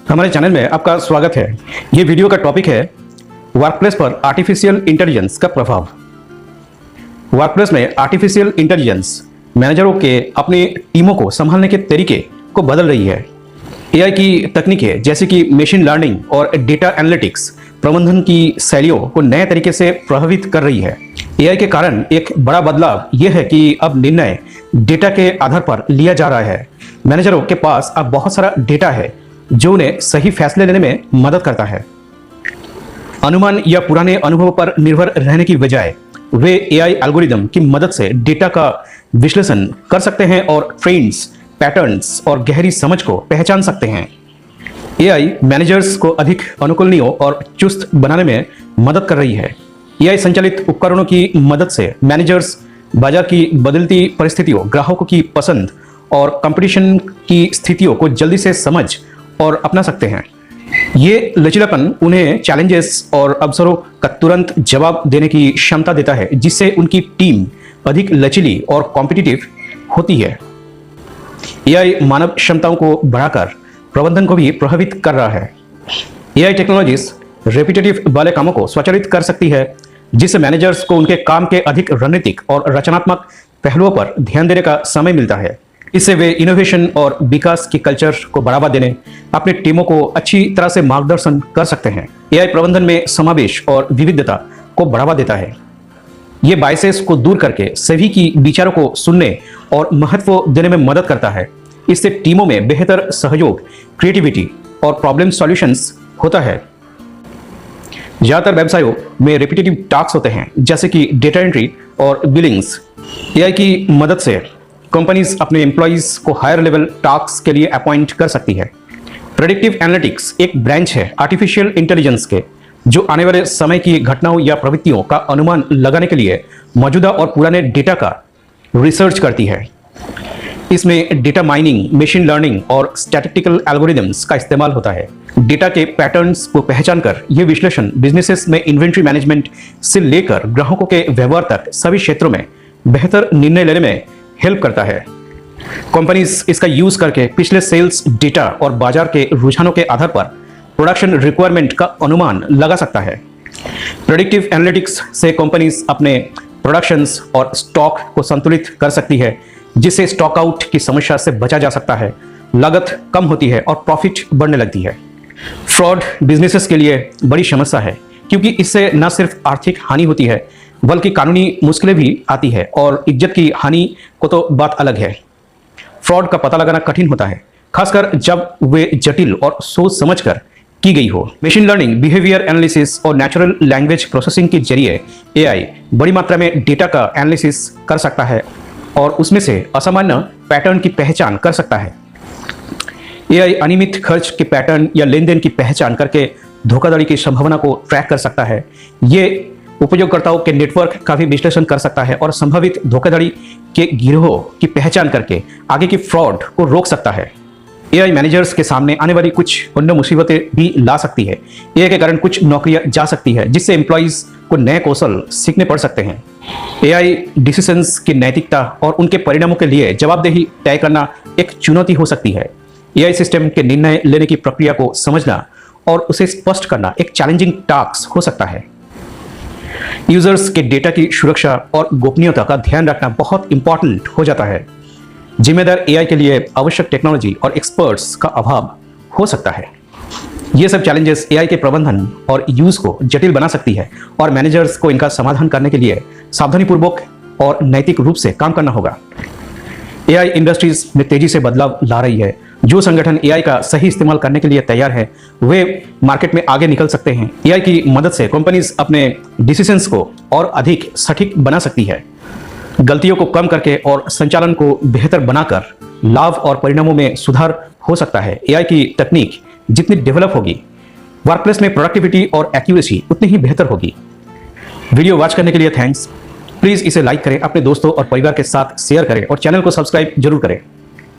हमारे चैनल में आपका स्वागत है। ये वीडियो का टॉपिक है वर्कप्लेस पर आर्टिफिशियल इंटेलिजेंस का प्रभाव। वर्कप्लेस में आर्टिफिशियल इंटेलिजेंस मैनेजरों के अपनी टीमों को संभालने के तरीके को बदल रही है। एआई की तकनीकें जैसे कि मशीन लर्निंग और डेटा एनालिटिक्स प्रबंधन की शैलियों को नए तरीके से प्रभावित कर रही है। एआई के कारण एक बड़ा बदलाव यह है कि अब निर्णय डेटा के आधार पर लिया जा रहा है। मैनेजरों के पास अब बहुत सारा डेटा है जो उन्हें सही फैसले लेने में मदद करता है। अनुमान या पुराने अनुभव पर निर्भर रहने की बजाय वे एआई एल्गोरिदम की मदद से डेटा का विश्लेषण कर सकते हैं और ट्रेंड्स, पैटर्न्स और गहरी समझ को पहचान सकते हैं। एआई मैनेजर्स को अधिक अनुकूलनीय और चुस्त बनाने में मदद कर रही है। एआई संचालित उपकरणों की मदद से मैनेजर्स बाजार की बदलती परिस्थितियों, ग्राहकों की पसंद और कंपटीशन की स्थितियों को जल्दी से समझ और अपना सकते हैं। ये लचीलापन उन्हें चैलेंजेस और अवसरों का तुरंत जवाब देने की क्षमता देता है, जिससे उनकी टीम अधिक लचीली और कॉम्पिटिटिव होती है। एआई मानव क्षमताओं को बढ़ाकर प्रबंधन को भी प्रभावित कर रहा है। एआई टेक्नोलॉजीज रेपिटेटिव वाले कामों को स्वचालित कर सकती है, जिससे मैनेजर्स को उनके काम के अधिक रणनीतिक और रचनात्मक पहलुओं पर ध्यान देने का समय मिलता है। इससे वे इनोवेशन और विकास की कल्चर को बढ़ावा देने अपनी टीमों को अच्छी तरह से मार्गदर्शन कर सकते हैं। एआई प्रबंधन में समावेश और विविधता को बढ़ावा देता है। ये बायसेस को दूर करके सभी की विचारों को सुनने और महत्व देने में मदद करता है। इससे टीमों में बेहतर सहयोग, क्रिएटिविटी और प्रॉब्लम सॉल्यूशंस होता है। ज्यादातर व्यवसायों में रिपीटेटिव टास्क होते हैं, जैसे कि डेटा एंट्री और बिलिंग्स। एआई की मदद से कंपनीज अपने एम्प्लॉइज को हायर लेवल टास्क के लिए अपॉइंट कर सकती है। प्रेडिक्टिव एनालिटिक्स एक ब्रांच है आर्टिफिशियल इंटेलिजेंस के, जो आने वाले समय की घटनाओं या प्रवृत्तियों का अनुमान लगाने के लिए मौजूदा और पुराने डेटा का रिसर्च करती है। इसमें डेटा माइनिंग, मशीन लर्निंग और स्टैटिस्टिकल एल्गोरिदम्स का इस्तेमाल होता है। डेटा के पैटर्न्स को पहचान कर यह विश्लेषण बिजनेसेस में इन्वेंट्री मैनेजमेंट से लेकर ग्राहकों के व्यवहार तक सभी क्षेत्रों में बेहतर निर्णय लेने में हेल्प करता है। कंपनीज इसका यूज करके पिछले सेल्स डेटा और बाजार के रुझानों के आधार पर प्रोडक्शन रिक्वायरमेंट का अनुमान लगा सकता है। प्रेडिक्टिव एनालिटिक्स से कंपनीज अपने प्रोडक्शंस और स्टॉक को संतुलित कर सकती है, जिससे स्टॉक आउट की समस्या से बचा जा सकता है, लागत कम होती है और प्रॉफिट बढ़ने लगती है। फ्रॉड बिजनेसेस के लिए बड़ी समस्या है, क्योंकि इससे न सिर्फ आर्थिक हानि होती है बल्कि कानूनी मुश्किलें भी आती है और इज्जत की हानि को तो बात अलग है। फ्रॉड का पता लगाना कठिन होता है, खासकर जब वे जटिल और सोच समझकर की गई हो। मशीन लर्निंग, बिहेवियर एनालिसिस और नेचुरल लैंग्वेज प्रोसेसिंग के जरिए एआई बड़ी मात्रा में डेटा का एनालिसिस कर सकता है और उसमें से असामान्य पैटर्न की पहचान कर सकता है। एआई अनियमित खर्च के पैटर्न या लेन देन की पहचान करके धोखाधड़ी की संभावना को ट्रैक कर सकता है। ये उपयोगकर्ताओं के नेटवर्क का भी विश्लेषण कर सकता है और संभावित धोखाधड़ी के गिरोह की पहचान करके आगे की फ्रॉड को रोक सकता है। एआई मैनेजर्स के सामने आने वाली कुछ अन्य मुसीबतें भी ला सकती है। एआई के कारण कुछ नौकरियां जा सकती है, जिससे एम्प्लॉइज को नए कौशल सीखने पड़ सकते हैं। एआई डिसीजंस की नैतिकता और उनके परिणामों के लिए जवाबदेही तय करना एक चुनौती हो सकती है। एआई सिस्टम के निर्णय लेने की प्रक्रिया को समझना और उसे स्पष्ट करना एक चैलेंजिंग टास्क हो सकता है। यूजर्स के डेटा की सुरक्षा और गोपनीयता का ध्यान रखना बहुत इंपॉर्टेंट हो जाता है। जिम्मेदार एआई के लिए आवश्यक टेक्नोलॉजी और एक्सपर्ट्स का अभाव हो सकता है। ये सब चैलेंजेस एआई के प्रबंधन और यूज को जटिल बना सकती है और मैनेजर्स को इनका समाधान करने के लिए सावधानीपूर्वक और नैतिक रूप से काम करना होगा। एआई इंडस्ट्रीज में तेजी से बदलाव ला रही है। जो संगठन एआई का सही इस्तेमाल करने के लिए तैयार है, वे मार्केट में आगे निकल सकते हैं। एआई की मदद से कंपनीज अपने डिसीजंस को और अधिक सटीक बना सकती है, गलतियों को कम करके और संचालन को बेहतर बनाकर लाभ और परिणामों में सुधार हो सकता है। एआई की तकनीक जितनी डेवलप होगी, वर्कप्लेस में प्रोडक्टिविटी और एक्यूरेसी उतनी ही बेहतर होगी। वीडियो वॉच करने के लिए थैंक्स। प्लीज़ इसे लाइक करें, अपने दोस्तों और परिवार के साथ शेयर करें और चैनल को सब्सक्राइब जरूर करें।